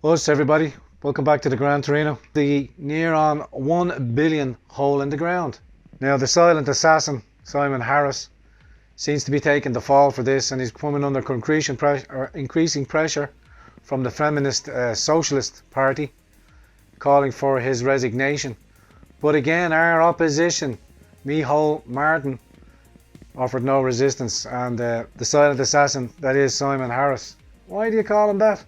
Us everybody, welcome back to the Grand Torino. The near on 1 billion hole in the ground. Now the silent assassin, Simon Harris, seems to be taking the fall for this, and he's coming under increasing pressure from the feminist Socialist Party, calling for his resignation. But again, our opposition, Micheál Martin, offered no resistance, and the silent assassin, that is Simon Harris. Why do you call him that?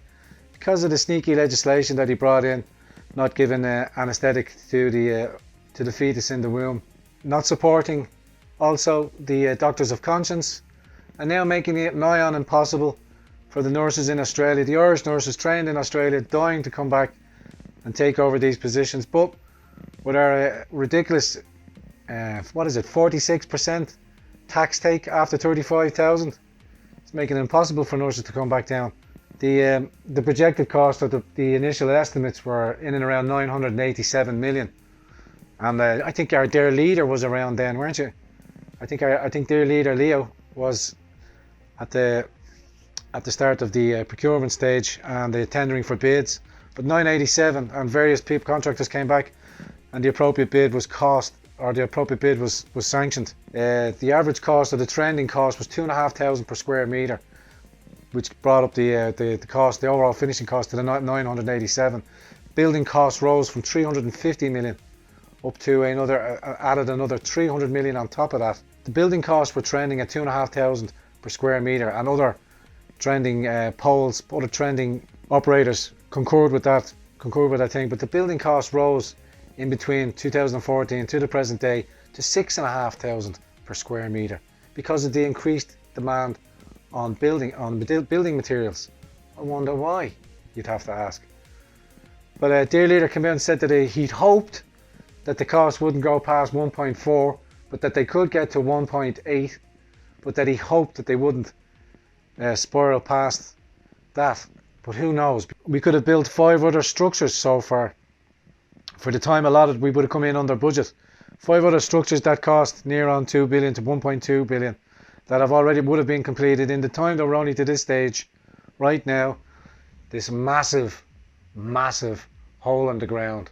Because of the sneaky legislation that he brought in, not giving anaesthetic to the fetus in the womb, not supporting also the doctors of conscience, and now making it nigh on impossible for the nurses in Australia, the Irish nurses trained in Australia, dying to come back and take over these positions. But with our ridiculous, 46% tax take after 35,000, it's making it impossible for nurses to come back down. The projected cost of the initial estimates were in and around 987 million, and I think their leader was around then, weren't you? I think their leader Leo was at the start of the procurement stage and the tendering for bids. But 987, and various contractors came back, and the appropriate bid was sanctioned. The average cost, or the trending cost, was 2,500 per square metre, which brought up the cost, the overall finishing cost, to the 987. Building costs rose from 350 million up to added another 300 million on top of that. The building costs were trending at 2,500 per square metre, and other trending other trending operators concurred with that thing. But the building costs rose in between 2014 to the present day to 6,500 per square metre because of the increased demand on building materials. I wonder why, you'd have to ask. But dear leader came out and said that he'd hoped that the cost wouldn't go past 1.4, but that they could get to 1.8, but that he hoped that they wouldn't spiral past that. But who knows? We could have built 5 other structures so far. For the time allotted, we would have come in under budget. 5 other structures that cost near on 2 billion to 1.2 billion that would have been completed in the time that we're only to this stage right now. This massive hole in the ground,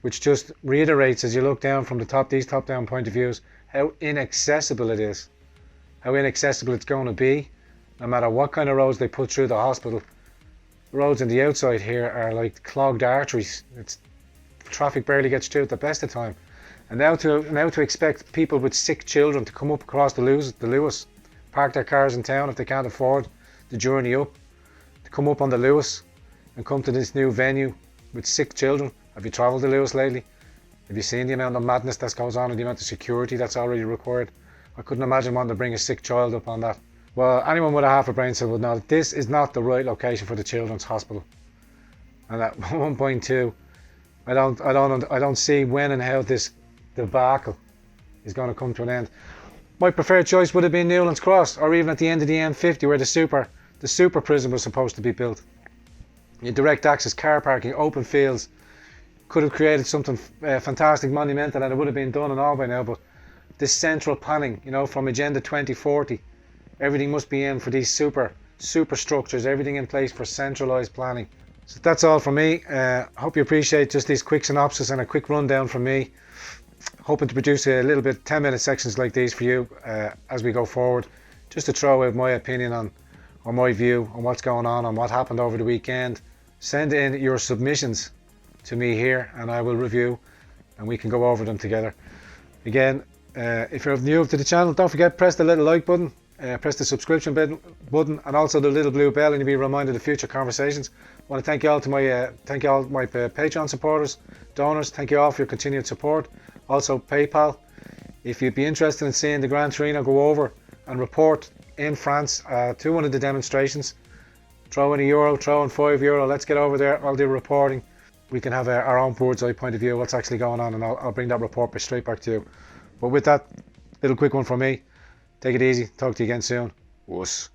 which just reiterates, as you look down from these top-down point of views, how inaccessible it is, how inaccessible it's going to be, no matter what kind of roads they put through the hospital. The roads on the outside here are like clogged arteries. Traffic barely gets through at the best of time. And now to expect people with sick children to come up across the Lewis, park their cars in town if they can't afford the journey up, to come up on the Lewis and come to this new venue with sick children. Have you travelled the Lewis lately? Have you seen the amount of madness that goes on and the amount of security that's already required? I couldn't imagine wanting to bring a sick child up on that. Well, anyone with a half a brain cell would know that this is not the right location for the children's hospital. And at 1.2, I don't see when and how this debacle is going to come to an end. My preferred choice would have been Newlands Cross, or even at the end of the M50 where the super prison was supposed to be built. Your direct access car parking, open fields, could have created something fantastic, monumental, and it would have been done and all by now. But this central planning, from Agenda 2040, everything must be in for these super structures, everything in place for centralised planning. So that's all from me. Hope you appreciate just these quick synopsis and a quick rundown from me. Hoping to produce a little bit 10-minute sections like these for you as we go forward, just to throw out my opinion or my view on what's going on what happened over the weekend. Send in your submissions to me here and I will review, and we can go over them together. Again, if you're new to the channel, don't forget, press the little like button, press the subscription button, and also the little blue bell, and you'll be reminded of future conversations. I want to thank you all my Patreon supporters, donors. Thank you all for your continued support. Also PayPal. If you'd be interested in seeing the Grand Torino go over and report in France to one of the demonstrations, throw in €1, throw in €5. Let's get over there. I'll do reporting. We can have our own bird's eye point of view, what's actually going on, and I'll bring that report straight back to you. But with that, little quick one from me. Take it easy. Talk to you again soon. Wuss.